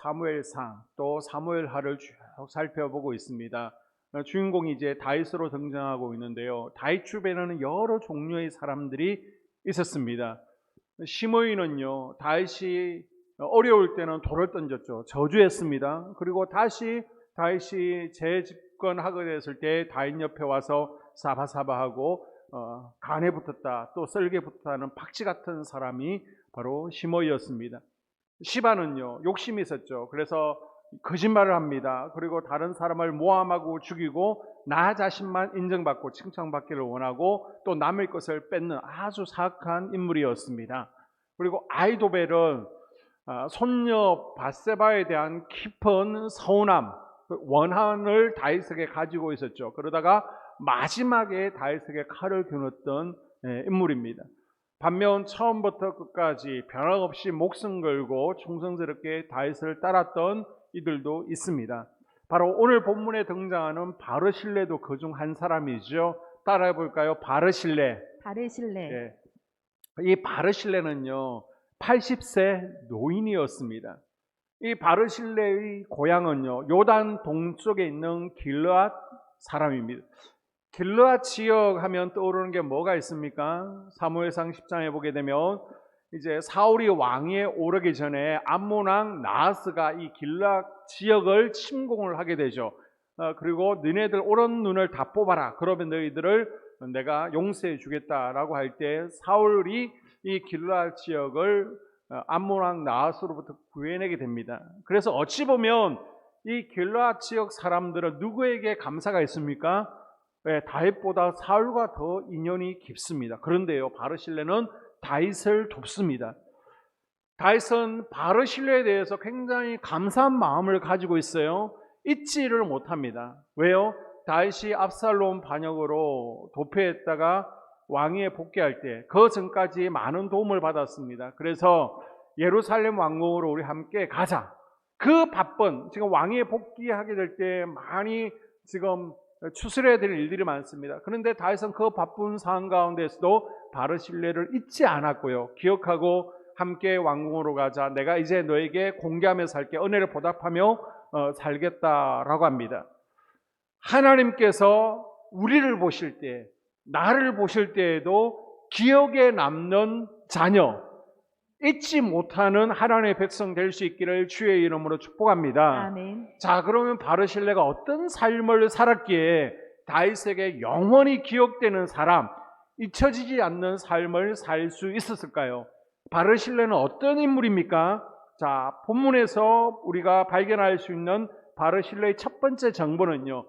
사무엘상 또 사무엘하를 쭉 살펴보고 있습니다. 주인공이 이제 다윗으로 등장하고 있는데요. 다윗 주변에는 여러 종류의 사람들이 있었습니다. 시므이는요, 다윗이 어려울 때는 돌을 던졌죠. 저주했습니다. 그리고 다시 다윗이 재집권하게 됐을 때 다윗 옆에 와서 사바사바하고 간에 붙었다, 또 썰게 붙었다는 박쥐 같은 사람이 바로 시므이였습니다. 시바는요, 욕심이 있었죠. 그래서 거짓말을 합니다. 그리고 다른 사람을 모함하고 죽이고 나 자신만 인정받고 칭찬받기를 원하고 또 남의 것을 뺏는 아주 사악한 인물이었습니다. 그리고 아이도벨은 손녀 밧세바에 대한 깊은 서운함, 원한을 다윗에게 가지고 있었죠. 그러다가 마지막에 다윗에게 칼을 겨눴던 인물입니다. 반면 처음부터 끝까지 변함없이 목숨 걸고 충성스럽게 다윗을 따랐던 이들도 있습니다. 바로 오늘 본문에 등장하는 바르실레도 그 중 한 사람이죠. 따라해 볼까요? 바르실레. 바르실레. 이 바르실레는요, 80세 노인이었습니다. 이 바르실레의 고향은요, 요단 동쪽에 있는 길르앗 사람입니다. 길르앗 지역 하면 떠오르는 게 뭐가 있습니까? 사무엘상 10장에 보게 되면 이제 사울이 왕위에 오르기 전에 암몬 왕 나하스가 이 길르앗 지역을 침공을 하게 되죠. 그리고 너네들 오른 눈을 다 뽑아라. 그러면 너희들을 내가 용서해 주겠다라고 할 때 사울이 이 길르앗 지역을 암몬 왕 나하스로부터 구해내게 됩니다. 그래서 어찌 보면 이 길르앗 지역 사람들은 누구에게 감사가 있습니까? 다윗보다 사울과 더 인연이 깊습니다. 그런데요, 바르실레는 다윗을 돕습니다. 다윗은 바르실레에 대해서 굉장히 감사한 마음을 가지고 있어요. 잊지를 못합니다. 왜요? 다윗이 압살롬 반역으로 도피했다가 왕위에 복귀할 때 그 전까지 많은 도움을 받았습니다. 그래서 예루살렘 왕궁으로 우리 함께 가자. 그 바쁜 지금 왕위에 복귀하게 될 때 많이 지금 추스려야 될 일들이 많습니다. 그런데 다윗은 그 바쁜 상황 가운데서도 바르실레를 잊지 않았고요. 기억하고 함께 왕궁으로 가자. 내가 이제 너에게 공개하며 살게. 은혜를 보답하며 살겠다라고 합니다. 하나님께서 우리를 보실 때, 나를 보실 때에도 기억에 남는 자녀, 잊지 못하는 하나님의 백성 될 수 있기를 주의 이름으로 축복합니다. 아멘. 자, 그러면 바르실레가 어떤 삶을 살았기에 다윗에게 영원히 기억되는 사람, 잊혀지지 않는 삶을 살 수 있었을까요? 바르실레는 어떤 인물입니까? 자, 본문에서 우리가 발견할 수 있는 바르실레의 첫 번째 정보는요,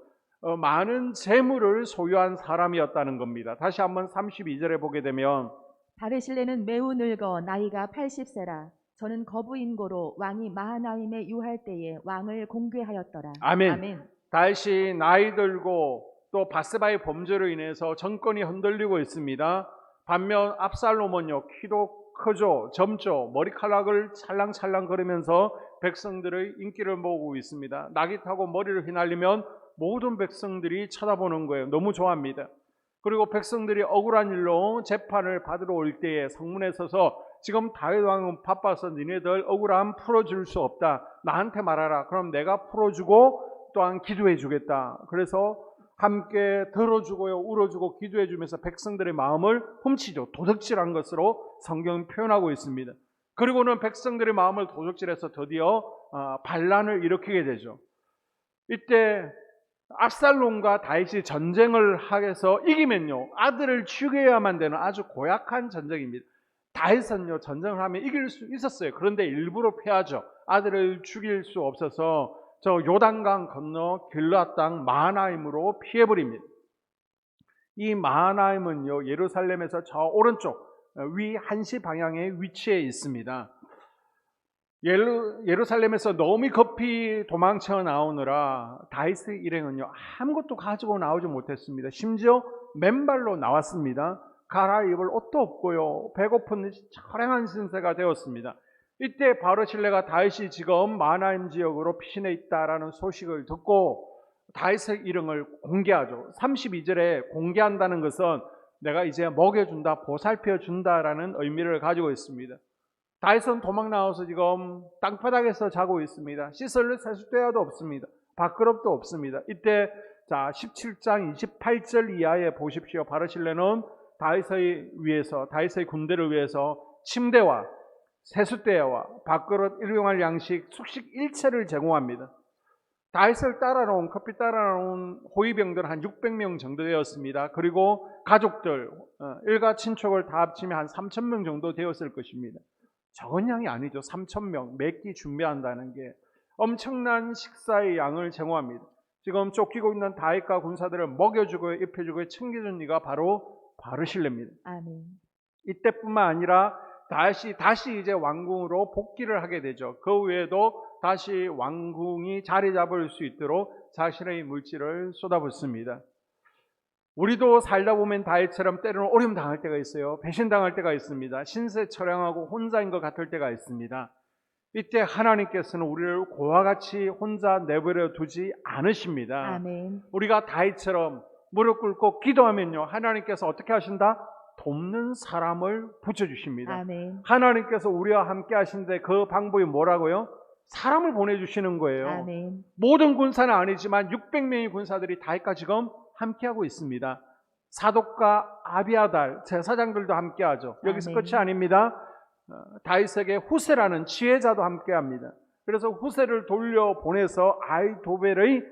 많은 재물을 소유한 사람이었다는 겁니다. 다시 한번 32절에 보게 되면 바르실레는 매우 늙어 나이가 80세라. 저는 거부인고로 왕이 마하나임에 유할 때에 왕을 공개하였더라. 아멘. 아멘. 다윗이 나이 들고 또 밧세바의 범죄로 인해서 정권이 흔들리고 있습니다. 반면 압살롬은요, 키도 크죠, 젊죠, 머리카락을 찰랑찰랑 거리면서 백성들의 인기를 모으고 있습니다. 낙이 타고 머리를 휘날리면 모든 백성들이 쳐다보는 거예요. 너무 좋아합니다. 그리고 백성들이 억울한 일로 재판을 받으러 올 때에 성문에 서서 지금 다윗 왕은 바빠서 니네들 억울함 풀어줄 수 없다. 나한테 말하라. 그럼 내가 풀어주고 또한 기도해 주겠다. 그래서 함께 들어주고요, 울어주고 기도해 주면서 백성들의 마음을 훔치죠. 도둑질한 것으로 성경은 표현하고 있습니다. 그리고는 백성들의 마음을 도둑질해서 드디어 반란을 일으키게 되죠. 이때 압살롬과 다윗이 전쟁을 해서 이기면요, 아들을 죽여야만 되는 아주 고약한 전쟁입니다. 다윗은요, 전쟁을 하면 이길 수 있었어요. 그런데 일부러 패하죠. 아들을 죽일 수 없어서 저 요단강 건너 길르앗 땅 마하나임으로 피해버립니다. 이 마하나임은요, 예루살렘에서 저 오른쪽 위 한시 방향에 위치해 있습니다. 예루살렘에서 너무 급히 도망쳐 나오느라 다윗의 일행은요, 아무것도 가지고 나오지 못했습니다. 심지어 맨발로 나왔습니다. 갈아입을 옷도 없고요, 배고픈 처량한 신세가 되었습니다. 이때 바르실레가 다윗이 지금 마하나임 지역으로 피신해 있다라는 소식을 듣고 다윗의 이름을 공개하죠. 32절에 공개한다는 것은 내가 이제 먹여준다, 보살펴준다라는 의미를 가지고 있습니다. 다윗은 도망 나와서 지금 땅바닥에서 자고 있습니다. 씻을 세숫대야도 없습니다. 밥그릇도 없습니다. 이때 자 17장 28절 이하에 보십시오. 바르실레는 다윗의 군대를 위해서 침대와 세숫대야와 밥그릇 일용할 양식 숙식 일체를 제공합니다. 다윗을 따라놓은 커피 따라놓은 호위병들 한 600명 정도 되었습니다. 그리고 가족들 일가 친척을 다 합치면 한 3,000명 정도 되었을 것입니다. 적은 양이 아니죠. 3,000명 몇 끼 준비한다는 게 엄청난 식사의 양을 제공합니다. 지금 쫓기고 있는 다윗과 군사들을 먹여주고 입혀주고 챙겨준 이가 바로 바르실레입니다. 아멘. 이때뿐만 아니라 다시 이제 왕궁으로 복귀를 하게 되죠. 그 외에도 다시 왕궁이 자리 잡을 수 있도록 자신의 물질을 쏟아붓습니다. 우리도 살다 보면 다윗처럼 때로는 어려움 당할 때가 있어요. 배신당할 때가 있습니다. 신세철량하고 혼자인 것 같을 때가 있습니다. 이때 하나님께서는 우리를 고와 같이 혼자 내버려 두지 않으십니다. 아멘. 우리가 다윗처럼 무릎 꿇고 기도하면요, 하나님께서 어떻게 하신다? 돕는 사람을 붙여주십니다. 아멘. 하나님께서 우리와 함께 하신데 그 방법이 뭐라고요? 사람을 보내주시는 거예요. 아멘. 모든 군사는 아니지만 600명의 군사들이 다윗과 지금 함께하고 있습니다. 사독과 아비아달 제사장들도 함께하죠. 여기서 아멘. 끝이 아닙니다. 다윗에게 후세라는 지혜자도 함께합니다. 그래서 후세를 돌려보내서 아히도벨의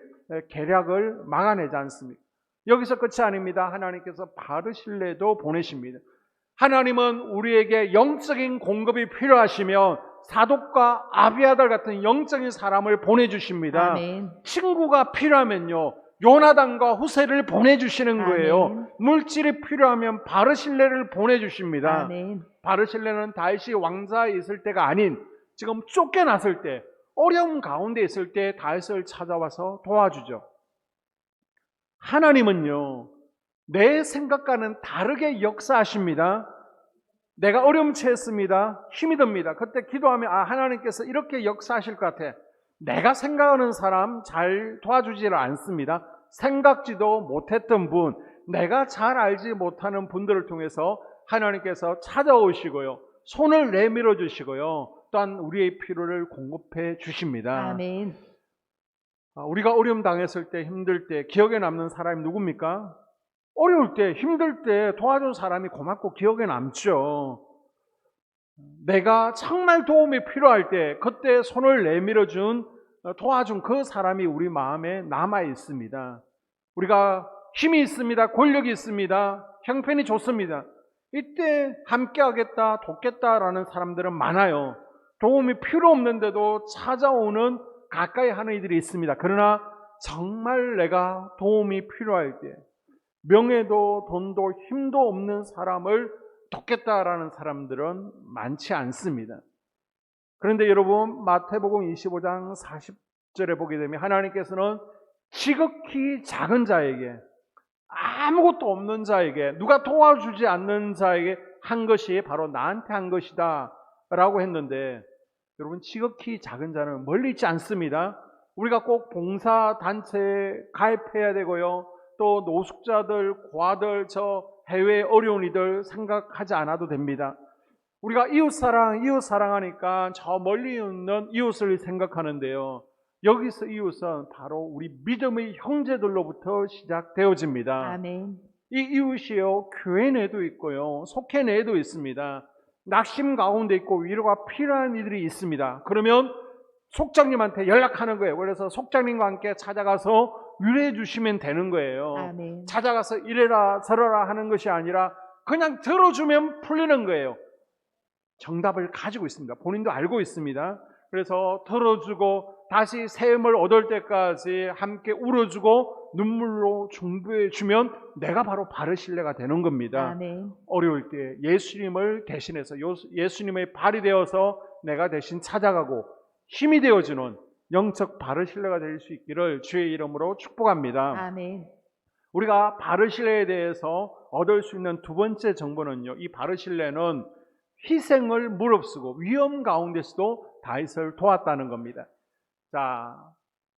계략을 막아내지 않습니까? 여기서 끝이 아닙니다. 하나님께서 바르실레도 보내십니다. 하나님은 우리에게 영적인 공급이 필요하시면 사독과 아비아달 같은 영적인 사람을 보내주십니다. 아멘. 친구가 필요하면요, 요나단과 후세를 보내주시는 거예요. 아멘. 물질이 필요하면 바르실레를 보내주십니다. 아멘. 바르실레는 다윗이 왕자에 있을 때가 아닌 지금 쫓겨났을 때, 어려움 가운데 있을 때 다윗을 찾아와서 도와주죠. 하나님은요, 내 생각과는 다르게 역사하십니다. 내가 어려움 처했습니다. 힘이 듭니다. 그때 기도하면 하나님께서 이렇게 역사하실 것 같아. 내가 생각하는 사람 잘 도와주지를 않습니다. 생각지도 못했던 분, 내가 잘 알지 못하는 분들을 통해서 하나님께서 찾아오시고요, 손을 내밀어 주시고요, 또한 우리의 필요를 공급해 주십니다. 아멘. 우리가 어려움 당했을 때, 힘들 때 기억에 남는 사람이 누굽니까? 어려울 때, 힘들 때 도와준 사람이 고맙고 기억에 남죠. 내가 정말 도움이 필요할 때 그때 손을 내밀어준, 도와준 그 사람이 우리 마음에 남아 있습니다. 우리가 힘이 있습니다. 권력이 있습니다. 형편이 좋습니다. 이때 함께하겠다, 돕겠다라는 사람들은 많아요. 도움이 필요 없는데도 찾아오는 가까이 하는 이들이 있습니다. 그러나 정말 내가 도움이 필요할 때, 명예도 돈도 힘도 없는 사람을 돕겠다라는 사람들은 많지 않습니다. 그런데 여러분, 마태복음 25장 40절에 보게 되면 하나님께서는 지극히 작은 자에게, 아무것도 없는 자에게, 누가 도와주지 않는 자에게 한 것이 바로 나한테 한 것이다 라고 했는데, 여러분, 지극히 작은 자는 멀리 있지 않습니다. 우리가 꼭 봉사단체에 가입해야 되고요, 또 노숙자들, 고아들, 저 해외 어려운 이들 생각하지 않아도 됩니다. 우리가 이웃 사랑하니까 저 멀리 있는 이웃을 생각하는데요, 여기서 이웃은 바로 우리 믿음의 형제들로부터 시작되어집니다. 아멘. 이 이웃이요, 교회 내에도 있고요, 속회 내에도 있습니다. 낙심 가운데 있고 위로가 필요한 이들이 있습니다. 그러면 속장님한테 연락하는 거예요. 그래서 속장님과 함께 찾아가서 위로해 주시면 되는 거예요. 아멘. 찾아가서 이래라 저래라 하는 것이 아니라 그냥 들어주면 풀리는 거예요. 정답을 가지고 있습니다. 본인도 알고 있습니다. 그래서 들어주고 다시 새 힘을 얻을 때까지 함께 울어주고 눈물로 중보해 주면 내가 바로 바르실레가 되는 겁니다. 아멘. 어려울 때 예수님을 대신해서, 예수님의 발이 되어서 내가 대신 찾아가고 힘이 되어주는 영적 바르실레가 될 수 있기를 주의 이름으로 축복합니다. 아멘. 우리가 바르실레에 대해서 얻을 수 있는 두 번째 정보는요, 이 바르실레는 희생을 무릅쓰고 위험 가운데서도 다윗을 도왔다는 겁니다. 자,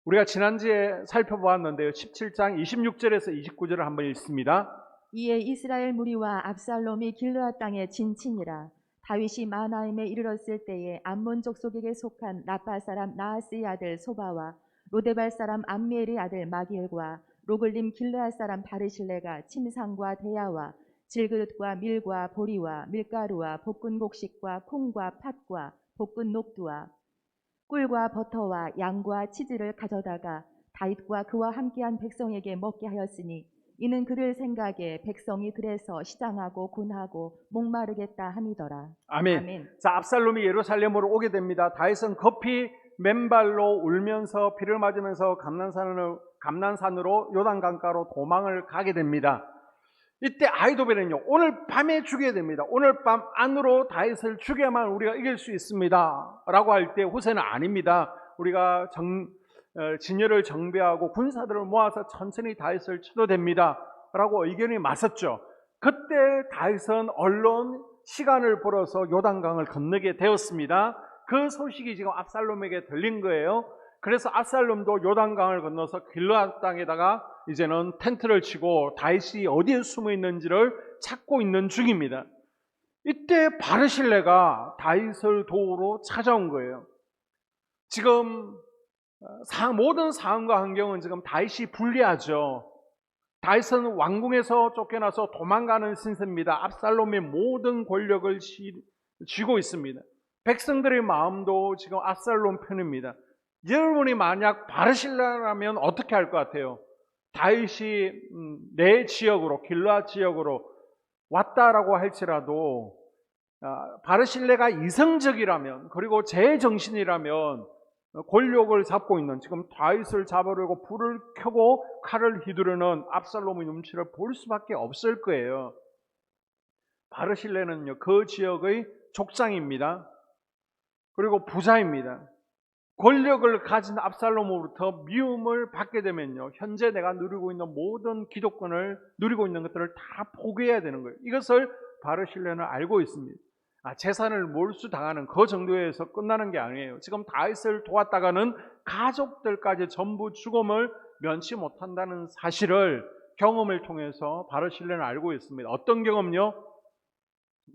우리가 지난주에 살펴보았는데요, 17장 26절에서 29절을 한번 읽습니다. 이에 이스라엘 무리와 압살롬이 길르앗 땅에 진친이라. 다윗이 마하나임에 이르렀을 때에 암몬 족속에게 속한 라파 사람 나하스의 아들 소바와 로데발 사람 암미엘의 아들 마기엘과 로글림 길르앗 사람 바르실레가 침상과 대야와 질그릇과 밀과 보리와 밀가루와 볶은 곡식과 콩과 팥과 볶은 녹두와 꿀과 버터와 양과 치즈를 가져다가 다윗과 그와 함께한 백성에게 먹게 하였으니 이는 그들 생각에 백성이 들에서 시장하고 군하고 목마르겠다 함이더라. 아멘. 아멘. 자, 압살롬이 예루살렘으로 오게 됩니다. 다윗은 급히 맨발로 울면서 비를 맞으면서 감난산으로 요단강가로 도망을 가게 됩니다. 이때 아히도벨은요, 오늘 밤에 죽여야 됩니다. 오늘 밤 안으로 다윗을 죽여야만 우리가 이길 수 있습니다 라고 할 때 후세는 아닙니다. 우리가 진열을 정비하고 군사들을 모아서 천천히 다윗을 쳐도 됩니다 라고 의견이 맞섰죠. 그때 다윗은 얼른 시간을 벌어서 요단강을 건너게 되었습니다. 그 소식이 지금 압살롬에게 들린 거예요. 그래서 압살롬도 요단강을 건너서 길르앗 땅에다가 이제는 텐트를 치고 다윗이 어디에 숨어 있는지를 찾고 있는 중입니다. 이때 바르실레가 다윗을 도우러 찾아온 거예요. 지금 모든 상황과 환경은 지금 다윗이 불리하죠. 다윗은 왕궁에서 쫓겨나서 도망가는 신세입니다. 압살롬의 모든 권력을 쥐고 있습니다. 백성들의 마음도 지금 압살롬 편입니다. 여러분이 만약 바르실레라면 어떻게 할 것 같아요? 다윗이 내 지역으로, 길르앗 지역으로 왔다라고 할지라도 바르실레가 이성적이라면, 그리고 제 정신이라면 권력을 잡고 있는, 지금 다윗을 잡으려고 불을 켜고 칼을 휘두르는 압살롬의 눈치를 볼 수밖에 없을 거예요. 바르실레는요, 그 지역의 족장입니다. 그리고 부자입니다. 권력을 가진 압살롬으로부터 미움을 받게 되면요, 현재 내가 누리고 있는 모든 기득권을 누리고 있는 것들을 다 포기해야 되는 거예요. 이것을 바르실레는 알고 있습니다. 재산을 몰수당하는 그 정도에서 끝나는 게 아니에요. 지금 다윗을 도왔다가는 가족들까지 전부 죽음을 면치 못한다는 사실을 경험을 통해서 바르실레는 알고 있습니다. 어떤 경험요?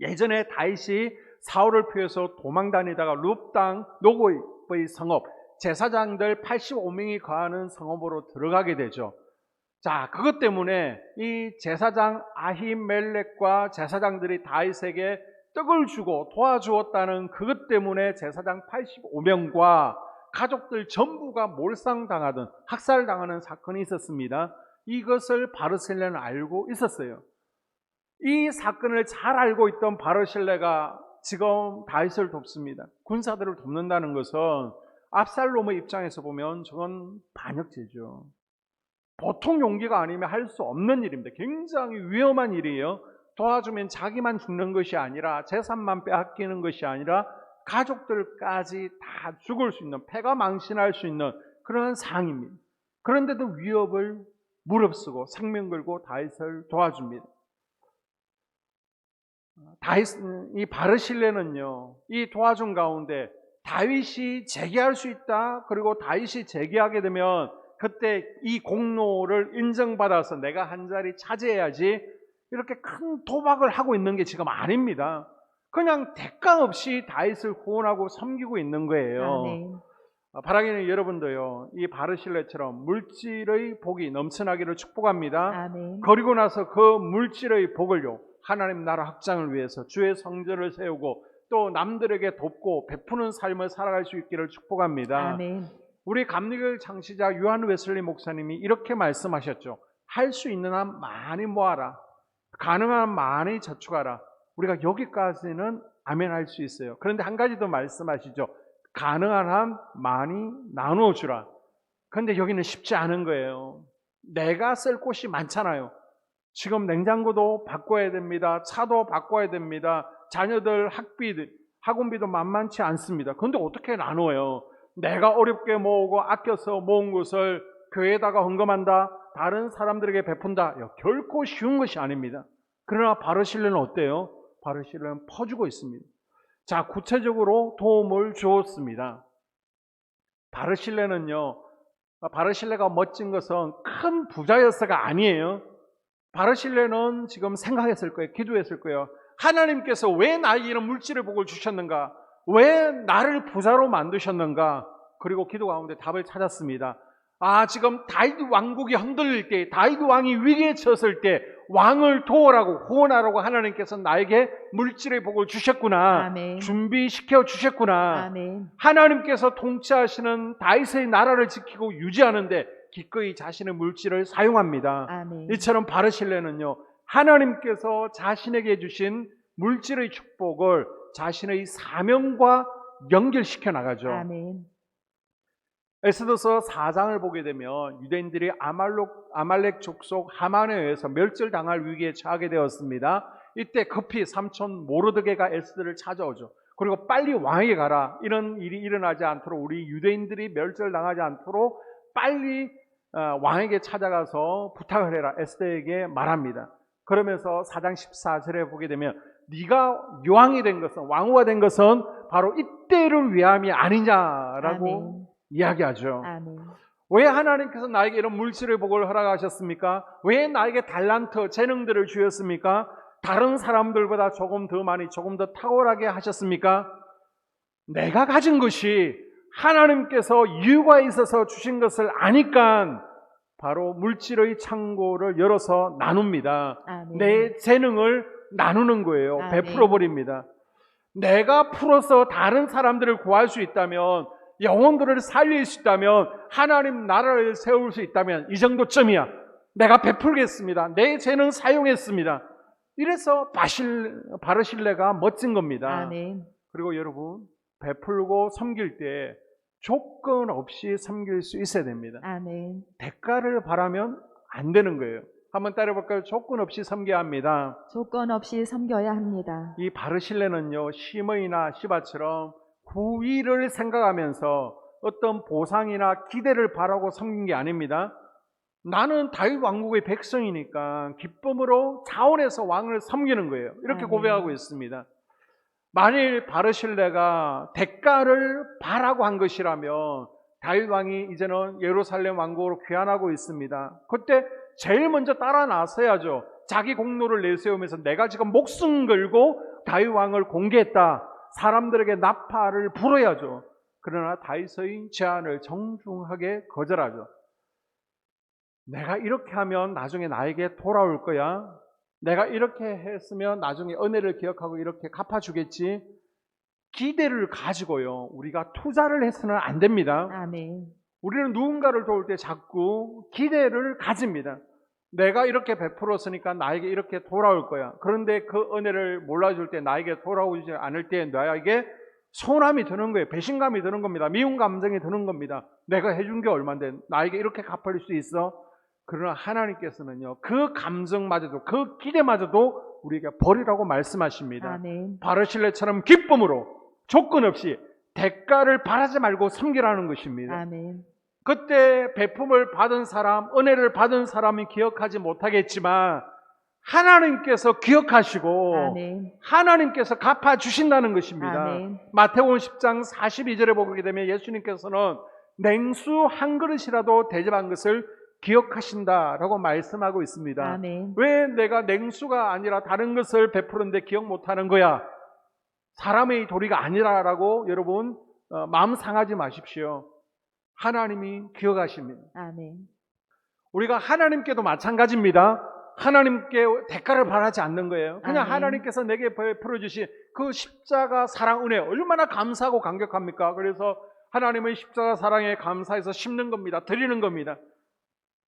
예전에 다윗이 사울을 피해서 도망다니다가 룹 땅 노고의 성읍, 제사장들 85명이 거하는 성읍으로 들어가게 되죠. 자, 그것 때문에 이 제사장 아히멜렉과 제사장들이 다윗에게 떡을 주고 도와주었다는 그것 때문에 제사장 85명과 가족들 전부가 몰상당하던, 학살당하는 사건이 있었습니다. 이것을 바르실레는 알고 있었어요. 이 사건을 잘 알고 있던 바르실레가 지금 다윗을 돕습니다. 군사들을 돕는다는 것은 압살롬의 입장에서 보면 저건 반역죄죠. 보통 용기가 아니면 할 수 없는 일입니다. 굉장히 위험한 일이에요. 도와주면 자기만 죽는 것이 아니라, 재산만 빼앗기는 것이 아니라 가족들까지 다 죽을 수 있는, 패가 망신할 수 있는 그런 상황입니다. 그런데도 위협을 무릅쓰고 생명 걸고 다윗을 도와줍니다. 이 바르실레는요, 이 도와준 가운데 다윗이 재기할 수 있다, 그리고 다윗이 재기하게 되면 그때 이 공로를 인정받아서 내가 한 자리 차지해야지, 이렇게 큰 도박을 하고 있는 게 지금 아닙니다. 그냥 대가 없이 다윗을 후원하고 섬기고 있는 거예요. 아멘. 바라기는 여러분도요, 이 바르실레처럼 물질의 복이 넘쳐나기를 축복합니다. 아멘. 그리고 나서 그 물질의 복을요, 하나님 나라 확장을 위해서 주의 성전을 세우고 또 남들에게 돕고 베푸는 삶을 살아갈 수 있기를 축복합니다. 아멘. 우리 감리교회 창시자 요한 웨슬리 목사님이 이렇게 말씀하셨죠. 할 수 있는 한 많이 모아라, 가능한 한 많이 저축하라. 우리가 여기까지는 아멘 할 수 있어요. 그런데 한 가지 더 말씀하시죠. 가능한 한 많이 나누어주라. 그런데 여기는 쉽지 않은 거예요. 내가 쓸 곳이 많잖아요. 지금 냉장고도 바꿔야 됩니다. 차도 바꿔야 됩니다. 자녀들 학원비도 만만치 않습니다. 그런데 어떻게 나눠요? 내가 어렵게 모으고 아껴서 모은 것을 교회에다가 헌금한다, 다른 사람들에게 베푼다, 결코 쉬운 것이 아닙니다. 그러나 바르실레는 어때요? 바르실레는 퍼주고 있습니다. 자, 구체적으로 도움을 주었습니다. 바르실레는요, 바르실레가 멋진 것은 큰 부자였어가 아니에요. 바르실레는 지금 생각했을 거예요. 기도했을 거예요. 하나님께서 왜 나에게 이런 물질의 복을 주셨는가? 왜 나를 부자로 만드셨는가? 그리고 기도 가운데 답을 찾았습니다. 지금 다윗 왕국이 흔들릴 때, 다윗 왕이 위기에 처했을 때 왕을 도우라고 후원하라고 하나님께서 나에게 물질의 복을 주셨구나. 아멘. 준비시켜 주셨구나. 아멘. 하나님께서 통치하시는 다윗의 나라를 지키고 유지하는데 기꺼이 자신의 물질을 사용합니다. 아멘. 이처럼 바르실레는요, 하나님께서 자신에게 주신 물질의 축복을 자신의 사명과 연결시켜 나가죠. 아멘. 에스더서 4장을 보게 되면 유대인들이 아말렉 족속 하만에 의해서 멸절당할 위기에 처하게 되었습니다. 이때 급히 삼촌 모르드게가 에스더를 찾아오죠. 그리고 빨리 왕에게 가라. 이런 일이 일어나지 않도록, 우리 유대인들이 멸절당하지 않도록 빨리 왕에게 찾아가서 부탁을 해라. 에스더에게 말합니다. 그러면서 4장 14절에 보게 되면 네가 왕이 된 것은, 왕후가 된 것은 바로 이때를 위함이 아니냐라고 아멘. 이야기하죠. 아멘. 왜 하나님께서 나에게 이런 물질의 복을 허락하셨습니까? 왜 나에게 달란트, 재능들을 주셨습니까? 다른 사람들보다 조금 더 많이, 조금 더 탁월하게 하셨습니까? 내가 가진 것이 하나님께서 이유가 있어서 주신 것을 아니까 바로 물질의 창고를 열어서 나눕니다. 아멘. 내 재능을 나누는 거예요. 아멘. 베풀어 버립니다. 내가 풀어서 다른 사람들을 구할 수 있다면, 영혼들을 살릴 수 있다면, 하나님 나라를 세울 수 있다면 이 정도쯤이야. 내가 베풀겠습니다. 내 재능 사용했습니다. 이래서 바르실레가 멋진 겁니다. 아멘. 그리고 여러분, 베풀고 섬길 때 조건 없이 섬길 수 있어야 됩니다. 아멘. 대가를 바라면 안 되는 거예요. 한번 따라볼까요? 조건 없이 섬겨야 합니다. 조건 없이 섬겨야 합니다. 이 바르실레는요, 시므이나 시바처럼 후위를 생각하면서 어떤 보상이나 기대를 바라고 섬긴 게 아닙니다. 나는 다윗 왕국의 백성이니까 기쁨으로 자원해서 왕을 섬기는 거예요. 이렇게 아멘. 고백하고 있습니다. 만일 바르실레가 대가를 바라고 한 것이라면 다윗 왕이 이제는 예루살렘 왕국으로 귀환하고 있습니다. 그때 제일 먼저 따라 나서야죠. 자기 공로를 내세우면서 내가 지금 목숨 걸고 다윗 왕을 공개했다. 사람들에게 나팔을 불어야죠. 그러나 다윗의 제안을 정중하게 거절하죠. 내가 이렇게 하면 나중에 나에게 돌아올 거야. 내가 이렇게 했으면 나중에 은혜를 기억하고 이렇게 갚아주겠지. 기대를 가지고요, 우리가 투자를 해서는 안 됩니다. 아멘. 우리는 누군가를 도울 때 자꾸 기대를 가집니다. 내가 이렇게 베풀었으니까 나에게 이렇게 돌아올 거야. 그런데 그 은혜를 몰라줄 때, 나에게 돌아오지 않을 때 나에게 소남이 드는 거예요. 배신감이 드는 겁니다. 미운 감정이 드는 겁니다. 내가 해준 게 얼만데 나에게 이렇게 갚을 수 있어? 그러나 하나님께서는요, 그 감정마저도, 그 기대마저도 우리에게 버리라고 말씀하십니다. 아멘. 바르실레처럼 기쁨으로 조건 없이 대가를 바라지 말고 섬기라는 것입니다. 아멘. 그때 베품을 받은 사람, 은혜를 받은 사람이 기억하지 못하겠지만 하나님께서 기억하시고 아멘. 하나님께서 갚아주신다는 것입니다. 아멘. 마태복음 10장 42절에 보게 되면 예수님께서는 냉수 한 그릇이라도 대접한 것을 기억하신다라고 말씀하고 있습니다. 아멘. 왜 내가 냉수가 아니라 다른 것을 베푸는데 기억 못하는 거야? 사람의 도리가 아니라라고 여러분 마음 상하지 마십시오. 하나님이 기억하십니다. 아멘. 우리가 하나님께도 마찬가지입니다. 하나님께 대가를 바라지 않는 거예요. 그냥 아멘. 하나님께서 내게 베풀어 주신 그 십자가 사랑 은혜 얼마나 감사하고 감격합니까? 그래서 하나님의 십자가 사랑에 감사해서 심는 겁니다. 드리는 겁니다.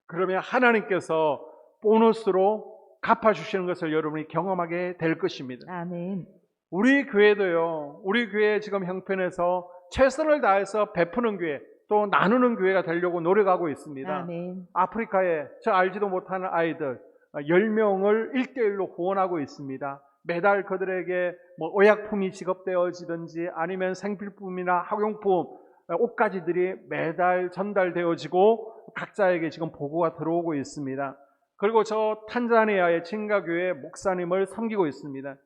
그러면 하나님께서 보너스로 갚아주시는 것을 여러분이 경험하게 될 것입니다. 아멘. 우리 교회도요, 우리 교회 지금 형편에서 최선을 다해서 베푸는 교회, 또 나누는 교회가 되려고 노력하고 있습니다. 아멘. 아프리카에 저 알지도 못하는 아이들 10명을 1대1로 후원하고 있습니다. 매달 그들에게 뭐 의약품이 지급되어지든지 아니면 생필품이나 학용품, 옷가지들이 매달 전달되어지고 각자에게 지금 보고가 들어오고 있습니다. 그리고 저 탄자니아의 친가교회 목사님을 섬기고 있습니다.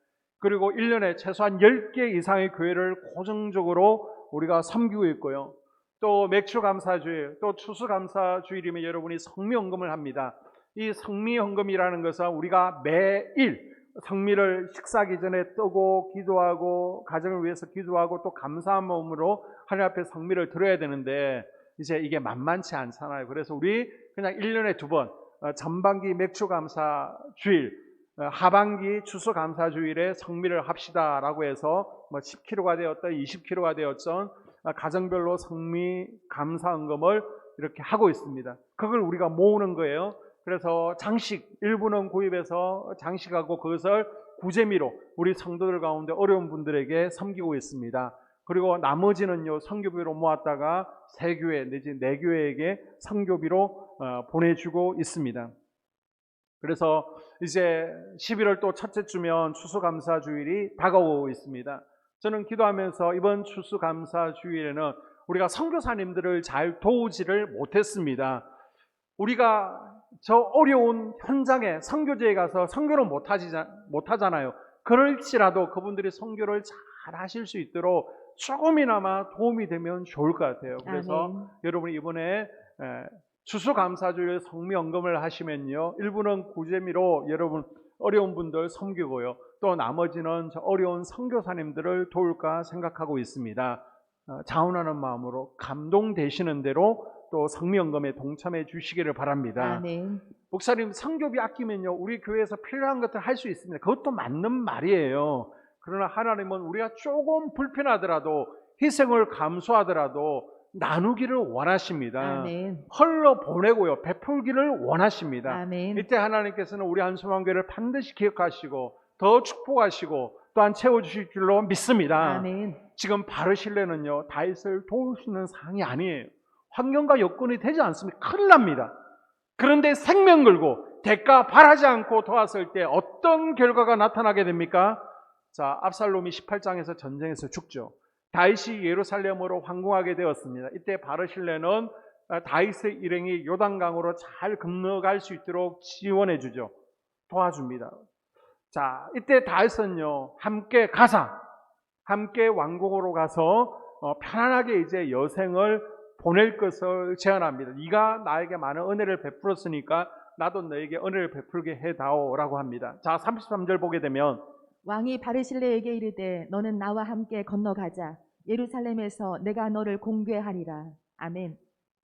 그리고 1년에 최소한 10개 이상의 교회를 고정적으로 우리가 섬기고 있고요. 또 맥주감사주일, 또 추수감사주일이면 여러분이 성미헌금을 합니다. 이 성미헌금이라는 것은 우리가 매일 성미를 식사하기 전에 뜨고 기도하고 가정을 위해서 기도하고 또 감사한 마음으로 하나님 앞에 성미를 드려야 되는데 이제 이게 만만치 않잖아요. 그래서 우리 그냥 1년에 2번 전반기 맥주 감사 주일, 하반기 추수 감사 주일에 성미를 합시다라고 해서 뭐 10kg가 되었던 20kg가 되었던 가정별로 성미 감사 헌금을 이렇게 하고 있습니다. 그걸 우리가 모으는 거예요. 그래서 장식 일부는 구입해서 장식하고 그것을 구제미로 우리 성도들 가운데 어려운 분들에게 섬기고 있습니다. 그리고 나머지는요 선교비로 모았다가 세 교회 내지 네 교회에게 선교비로 보내주고 있습니다. 그래서 이제 11월 또 첫째 주면 추수감사 주일이 다가오고 있습니다. 저는 기도하면서 이번 추수감사 주일에는 우리가 선교사님들을 잘 도우지를 못했습니다. 우리가 저 어려운 현장에 선교지에 가서 선교를 못하잖아요. 그럴지라도 그분들이 선교를 잘 하실 수 있도록 조금이나마 도움이 되면 좋을 것 같아요. 그래서 아멘. 여러분이 이번에 추수감사주일 성미헌금을 하시면요, 일부는 구제미로 여러분 어려운 분들 섬기고요, 또 나머지는 저 어려운 선교사님들을 도울까 생각하고 있습니다. 자원하는 마음으로 감동되시는 대로 또 성미헌금에 동참해 주시기를 바랍니다. 아멘. 목사님, 선교비 아끼면요 우리 교회에서 필요한 것들 할 수 있습니다. 그것도 맞는 말이에요. 그러나 하나님은 우리가 조금 불편하더라도 희생을 감수하더라도 나누기를 원하십니다. 아멘. 흘러 보내고요 베풀기를 원하십니다. 아멘. 이때 하나님께서는 우리 한소망교회를 반드시 기억하시고 더 축복하시고 또한 채워주실 줄로 믿습니다. 아멘. 지금 바르실레는요 다윗을 도울 수 있는 상황이 아니에요. 환경과 여건이 되지 않습니다. 큰일 납니다. 그런데 생명 걸고 대가 바라지 않고 도왔을 때 어떤 결과가 나타나게 됩니까? 자, 압살롬이 18장에서 전쟁에서 죽죠. 다윗이 예루살렘으로 황궁하게 되었습니다. 이때 바르실레는 다윗의 일행이 요단강으로 잘 건너갈 수 있도록 지원해 주죠. 도와줍니다. 자, 이때 다윗은요 함께 왕궁으로 가서 편안하게 이제 여생을 보낼 것을 제안합니다. 네가 나에게 많은 은혜를 베풀었으니까 나도 너에게 은혜를 베풀게 해다오라고 합니다. 자, 33절 보게 되면 왕이 바르실레에게 이르되 너는 나와 함께 건너가자. 예루살렘에서 내가 너를 공개하리라. 아멘.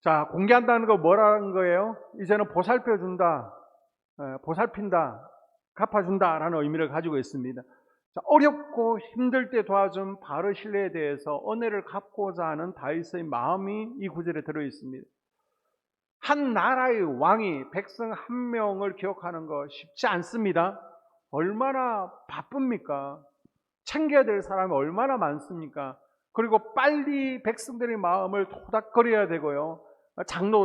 자, 공개한다는 거 뭐라는 거예요? 이제는 보살펴준다, 보살핀다, 갚아준다라는 의미를 가지고 있습니다. 자, 어렵고 힘들 때 도와준 바르실레에 대해서 은혜를 갚고자 하는 다윗의 마음이 이 구절에 들어 있습니다. 한 나라의 왕이 백성 한 명을 기억하는 거 쉽지 않습니다. 얼마나 바쁩니까? 챙겨야 될 사람이 얼마나 많습니까? 그리고 빨리 백성들의 마음을 토닥거려야 되고요.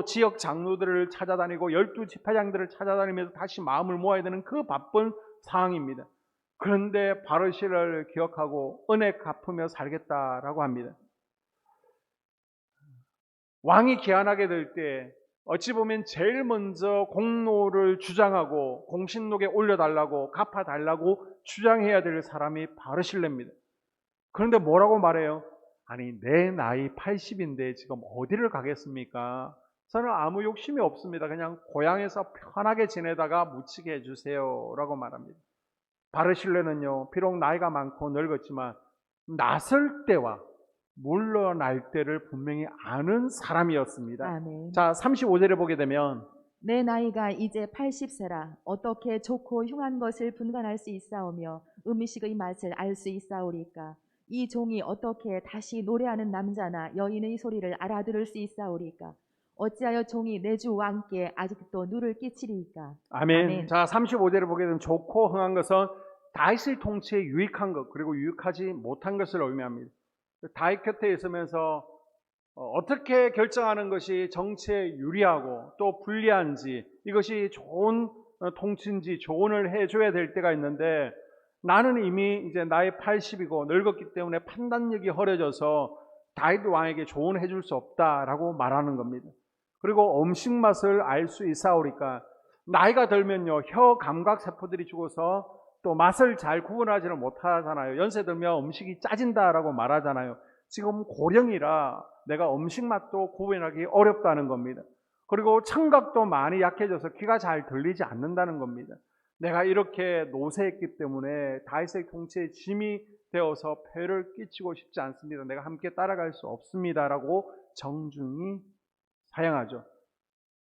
지역 장로들을 찾아다니고 12지파장들을 찾아다니면서 다시 마음을 모아야 되는 그 바쁜 상황입니다. 그런데 바르실레를 기억하고 은혜 갚으며 살겠다라고 합니다. 왕이 기한하게 될 때 어찌 보면 제일 먼저 공로를 주장하고 공신록에 올려달라고 갚아달라고 주장해야 될 사람이 바르실레입니다. 그런데 뭐라고 말해요? 아니, 내 나이 80인데 지금 어디를 가겠습니까? 저는 아무 욕심이 없습니다. 그냥 고향에서 편하게 지내다가 묻히게 해주세요 라고 말합니다. 바르실레는요 비록 나이가 많고 늙었지만 나설 때와 물러날 때를 분명히 아는 사람이었습니다. 아멘. 자, 35절에 보게 되면 내 나이가 이제 80세라 어떻게 좋고 흉한 것을 분간할 수 있사오며 음식의 맛을 알 수 있사오리까? 이 종이 어떻게 다시 노래하는 남자나 여인의 소리를 알아들을 수 있사오리까? 어찌하여 종이 내 주 왕께 아직도 누를 끼치리까? 아멘. 아멘. 자, 35절에 보게 되면 좋고 흥한 것은 다윗의 통치에 유익한 것 그리고 유익하지 못한 것을 의미합니다. 다윗 곁에 있으면서 어떻게 결정하는 것이 정치에 유리하고 또 불리한지, 이것이 좋은 통치인지 조언을 해줘야 될 때가 있는데, 나는 이미 이제 나이 80이고 늙었기 때문에 판단력이 흐려져서 다윗 왕에게 조언해 줄 수 없다라고 말하는 겁니다. 그리고 음식 맛을 알 수 있사오리까? 나이가 들면요 혀 감각 세포들이 죽어서 또 맛을 잘 구분하지는 못하잖아요. 연세 들면 음식이 짜진다라고 말하잖아요. 지금 고령이라 내가 음식 맛도 구분하기 어렵다는 겁니다. 그리고 청각도 많이 약해져서 귀가 잘 들리지 않는다는 겁니다. 내가 이렇게 노쇠했기 때문에 다윗의 통치의 짐이 되어서 폐를 끼치고 싶지 않습니다. 내가 함께 따라갈 수 없습니다라고 정중히 사양하죠.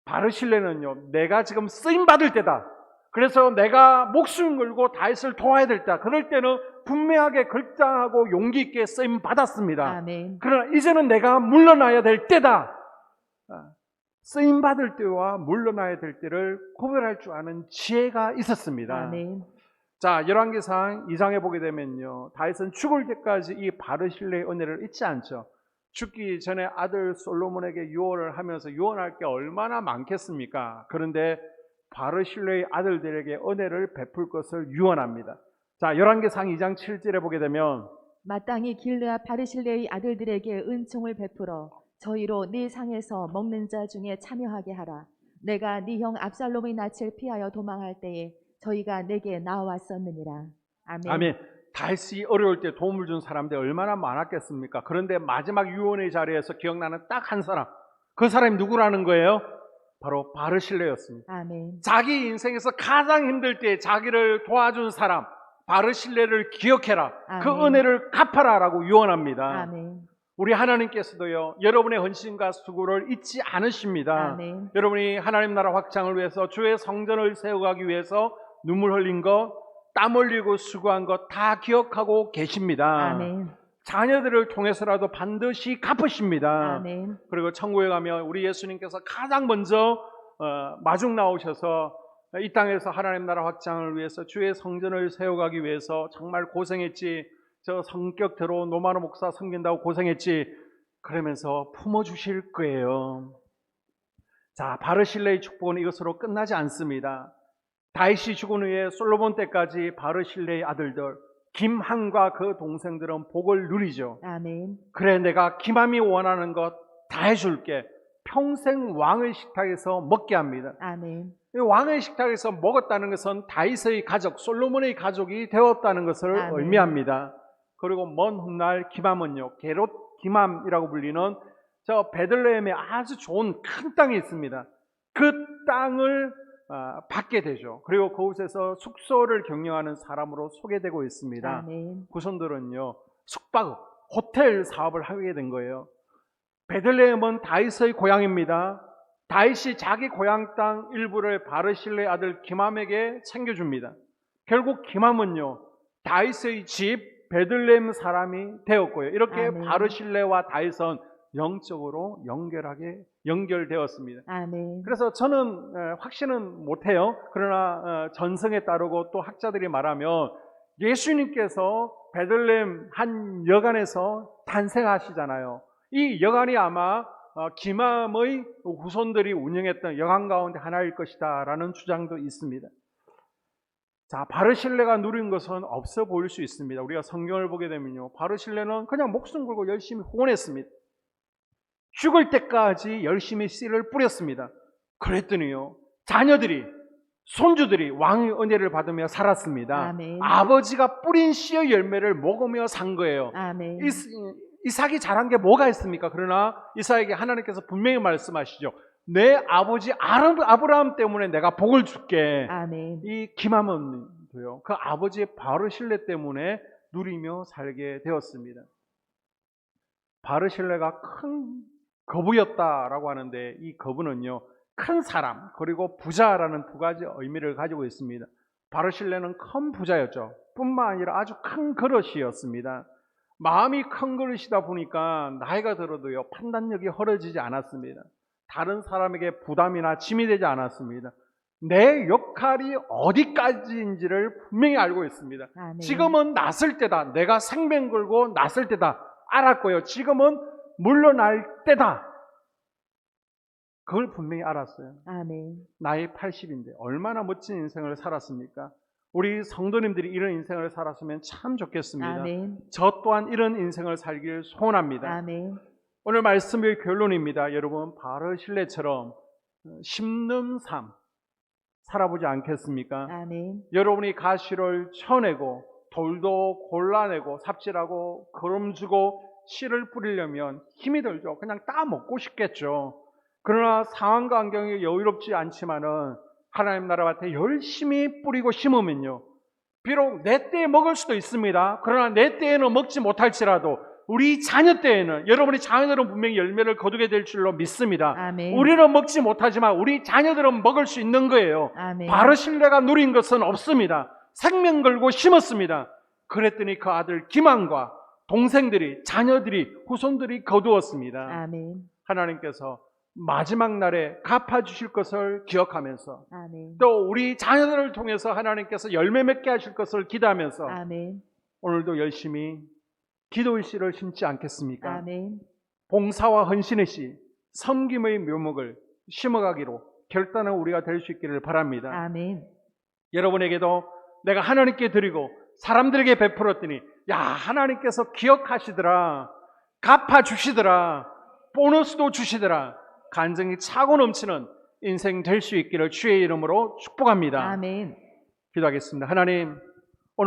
바르실레는요, 내가 지금 쓰임 받을 때다. 그래서 내가 목숨 걸고 다윗을 도와야 될 때다. 그럴 때는 분명하게 결단하고 용기 있게 쓰임 받았습니다. 아멘. 그러나 이제는 내가 물러나야 될 때다. 쓰임 받을 때와 물러나야 될 때를 구별할 줄 아는 지혜가 있었습니다. 아멘. 자, 열왕기상 2장에 보게 되면요, 다윗은 죽을 때까지 이 바르실레의 은혜를 잊지 않죠. 죽기 전에 아들 솔로몬에게 유언을 하면서 유언할 게 얼마나 많겠습니까? 그런데 바르실레의 아들들에게 은혜를 베풀 것을 유언합니다. 자, 열왕기상 2장 7절에 보게 되면 마땅히 길르앗 바르실레의 아들들에게 은총을 베풀어 저희로 네 상에서 먹는 자 중에 참여하게 하라. 내가 네 형 압살롬의 낯을 피하여 도망할 때에 저희가 내게 나왔었느니라. 아멘. 아멘. 다윗이 어려울 때 도움을 준 사람들 얼마나 많았겠습니까? 그런데 마지막 유언의 자리에서 기억나는 딱 한 사람, 그 사람이 누구라는 거예요? 바로 바르실레였습니다. 아멘. 자기 인생에서 가장 힘들 때 자기를 도와준 사람, 바르실레를 기억해라. 그 아멘. 은혜를 갚아라라고 유언합니다. 아멘. 우리 하나님께서도요, 여러분의 헌신과 수고를 잊지 않으십니다. 아멘. 여러분이 하나님 나라 확장을 위해서 주의 성전을 세워가기 위해서 눈물 흘린 것, 땀 흘리고 수고한 것 다 기억하고 계십니다. 아멘. 자녀들을 통해서라도 반드시 갚으십니다. 아멘. 그리고 천국에 가면 우리 예수님께서 가장 먼저 마중 나오셔서 이 땅에서 하나님 나라 확장을 위해서 주의 성전을 세워가기 위해서 정말 고생했지, 저 성격대로 노마노 목사 섬긴다고 고생했지, 그러면서 품어주실 거예요. 자, 바르실레의 축복은 이것으로 끝나지 않습니다. 다윗이 죽은 후에 솔로몬 때까지 바르실레의 아들들 김함과 그 동생들은 복을 누리죠. 아멘. 그래, 내가 김함이 원하는 것 다 해줄게. 평생 왕의 식탁에서 먹게 합니다. 아멘. 이 왕의 식탁에서 먹었다는 것은 다윗의 가족, 솔로몬의 가족이 되었다는 것을 아멘. 의미합니다. 그리고 먼 훗날 김함은요, 게롯 김함이라고 불리는 저 베들레헴에 아주 좋은 큰 땅이 있습니다. 그 땅을 받게 되죠. 그리고 그곳에서 숙소를 경영하는 사람으로 소개되고 있습니다. 아멘. 구손들은요, 숙박, 호텔 사업을 하게 된 거예요. 베들레헴은 다윗의 고향입니다. 다윗이 자기 고향 땅 일부를 바르실레의 아들 김함에게 챙겨줍니다. 결국 김함은요, 다윗의 집 베들레헴 사람이 되었고요. 이렇게 아멘. 바르실레와 다윗은 영적으로 연결되었습니다. 아멘. 그래서 저는 확신은 못해요. 그러나 전성에 따르고 또 학자들이 말하면 예수님께서 베들레헴 한 여관에서 탄생하시잖아요. 이 여관이 아마 김함의 후손들이 운영했던 여관 가운데 하나일 것이다 라는 주장도 있습니다. 자, 바르실레가 누린 것은 없어 보일 수 있습니다. 우리가 성경을 보게 되면요, 바르실레는 그냥 목숨 걸고 열심히 후원했습니다. 죽을 때까지 열심히 씨를 뿌렸습니다. 그랬더니요, 자녀들이, 손주들이 왕의 은혜를 받으며 살았습니다. 아멘. 아버지가 뿌린 씨의 열매를 먹으며 산 거예요. 아멘. 이삭이 잘한 게 뭐가 있습니까? 그러나 이삭에게 하나님께서 분명히 말씀하시죠. 내 아버지 아브라함 때문에 내가 복을 줄게. 아멘. 이 김함은도요, 그 아버지의 바르실레 때문에 누리며 살게 되었습니다. 바르실레가 큰 거부였다라고 하는데, 이 거부는요, 큰 사람 그리고 부자라는 두 가지 의미를 가지고 있습니다. 바르실레는 큰 부자였죠. 뿐만 아니라 아주 큰 그릇이었습니다. 마음이 큰 그릇이다 보니까 나이가 들어도요, 판단력이 흐려지지 않았습니다. 다른 사람에게 부담이나 짐이 되지 않았습니다. 내 역할이 어디까지인지를 분명히 알고 있습니다. 아멘. 지금은 났을 때다. 내가 생명 걸고 났을 때다. 알았고요. 지금은 물러날 때다. 그걸 분명히 알았어요. 아멘. 나이 80인데 얼마나 멋진 인생을 살았습니까? 우리 성도님들이 이런 인생을 살았으면 참 좋겠습니다. 아멘. 저 또한 이런 인생을 살기를 소원합니다. 아멘. 오늘 말씀의 결론입니다. 여러분, 바르실레처럼 심는 삶 살아보지 않겠습니까? 아멘. 여러분이 가시를 쳐내고 돌도 골라내고 삽질하고 거름주고 씨를 뿌리려면 힘이 들죠. 그냥 따 먹고 싶겠죠. 그러나 상황과 환경이 여유롭지 않지만은 하나님 나라 밭에 열심히 뿌리고 심으면요, 비록 내 때에 먹을 수도 있습니다. 그러나 내 때에는 먹지 못할지라도 우리 자녀 때에는, 여러분의 자녀들은 분명히 열매를 거두게 될 줄로 믿습니다. 아멘. 우리는 먹지 못하지만 우리 자녀들은 먹을 수 있는 거예요. 아멘. 바르실레가 누린 것은 없습니다. 생명 걸고 심었습니다. 그랬더니 그 아들 기만과 동생들이, 자녀들이, 후손들이 거두었습니다. 아멘. 하나님께서 마지막 날에 갚아주실 것을 기억하면서, 아멘. 또 우리 자녀들을 통해서 하나님께서 열매 맺게 하실 것을 기대하면서 아멘. 오늘도 열심히 기도의 씨를 심지 않겠습니까? 아멘. 봉사와 헌신의 씨, 섬김의 묘목을 심어가기로 결단한 우리가 될 수 있기를 바랍니다. 아멘. 여러분에게도 내가 하나님께 드리고 사람들에게 베풀었더니 야, 하나님께서 기억하시더라, 갚아주시더라, 보너스도 주시더라, 간증이 차고 넘치는 인생 될 수 있기를 주의 이름으로 축복합니다. 아멘. 기도하겠습니다. 하나님,